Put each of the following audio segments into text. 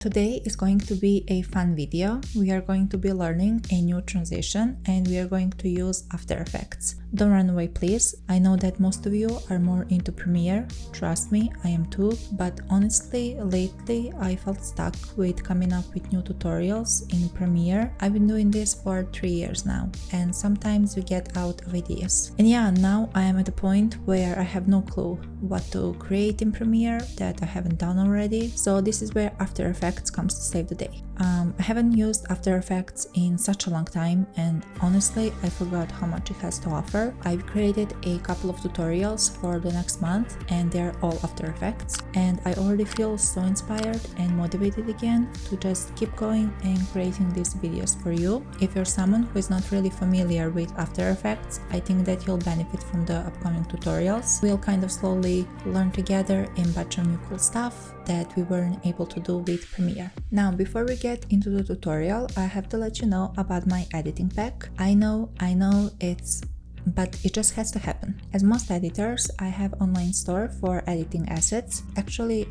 Today is going to be a fun video. We are going to be learning a new transition and we are going to use After Effects. Don't run away please. I know that most of you are more into Premiere. Trust me, I am too, but honestly, lately I felt stuck with coming up with new tutorials in Premiere. I've been doing this for 3 years now and sometimes we get out of ideas. And yeah, now I am at a point where I have no clue what to create in Premiere that I haven't done already. So this is where After Effects comes to save the day. I haven't used After Effects in such a long time and honestly I forgot how much it has to offer. I've created a couple of tutorials for the next month and they're all After Effects and I already feel so inspired and motivated again to just keep going and creating these videos for you. If you're someone who is not really familiar with After Effects, I think that you'll benefit from the upcoming tutorials. We'll kind of slowly learn together and batch on new cool stuff that we weren't able to do with Premiere. Now, before we get into the tutorial, I have to let you know about my editing pack. I know but it just has to happen. As most editors, I have online store for editing assets. Actually,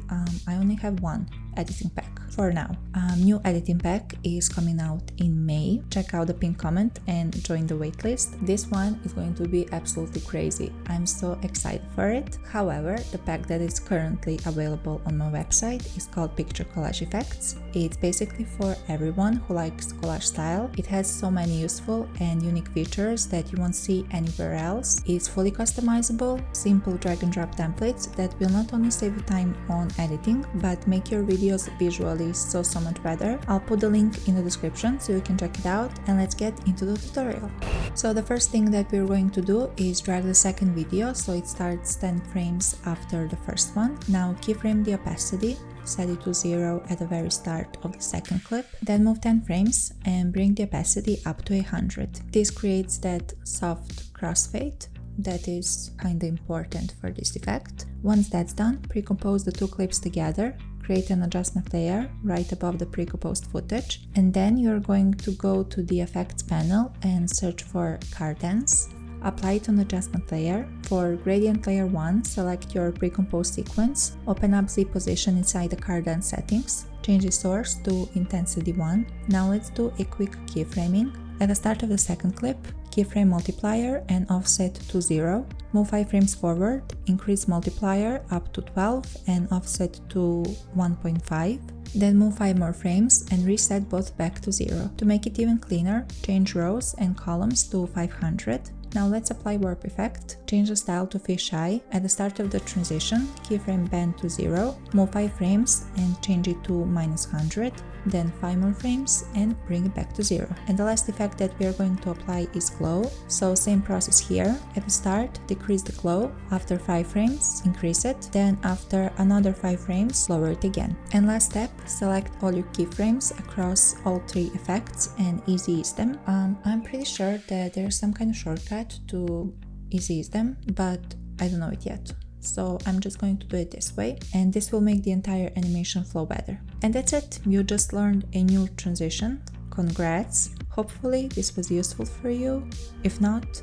I only have one editing pack for now. New editing pack is coming out in May. Check out the pinned comment and join the waitlist. This one is going to be absolutely crazy. I'm so excited for it. However, the pack that is currently available on my website is called Picture Collage Effects. It's basically for everyone who likes collage style. It has so many useful and unique features that you won't see anywhere else. It's fully customizable, simple drag and drop templates that will not only save you time on editing, but make your videos visually so much better. I'll put the link in the description so you can check it out and let's get into the tutorial. So the first thing that we're going to do is drag the second video so it starts 10 frames after the first one. Now keyframe the opacity, set it to 0 at the very start of the second clip, then move 10 frames and bring the opacity up to 100. This creates that soft crossfade that is kinda important for this effect. Once that's done, pre-compose the two clips together, create an adjustment layer right above the pre-composed footage, and then you're going to go to the effects panel and search for car dance. Apply it on the adjustment layer. For gradient layer 1, select your pre-composed sequence, open up the position inside the car dance settings, change the source to intensity 1. Now let's do a quick keyframing. At the start of the second clip, keyframe multiplier and offset to 0. Move 5 frames forward, increase multiplier up to 12 and offset to 1.5. Then move 5 more frames and reset both back to 0. To make it even cleaner, change rows and columns to 500. Now let's apply warp effect. Change the style to fisheye. At the start of the transition, keyframe bend to 0, move 5 frames and change it to -100, then 5 more frames and bring it back to 0. And the last effect that we are going to apply is glow. So same process here. At the start, decrease the glow. After 5 frames, increase it. Then after another 5 frames, lower it again. And last step, select all your keyframes across all 3 effects and easy ease them. I'm pretty sure that there's some kind of shortcut to easy ease them, but I don't know it yet. So I'm just going to do it this way and this will make the entire animation flow better. And that's it. You just learned a new transition. Congrats. Hopefully this was useful for you. If not,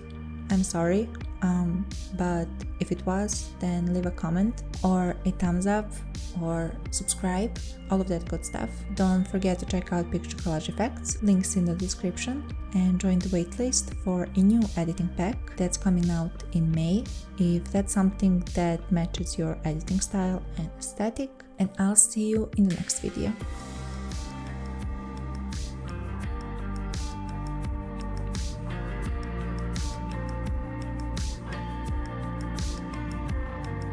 I'm sorry. But if it was, then leave a comment or a thumbs up or subscribe, all of that good stuff. Don't forget to check out Picture Collage Effects, links in the description, and join the waitlist for a new editing pack that's coming out in May, if that's something that matches your editing style and aesthetic. And I'll see you in the next video.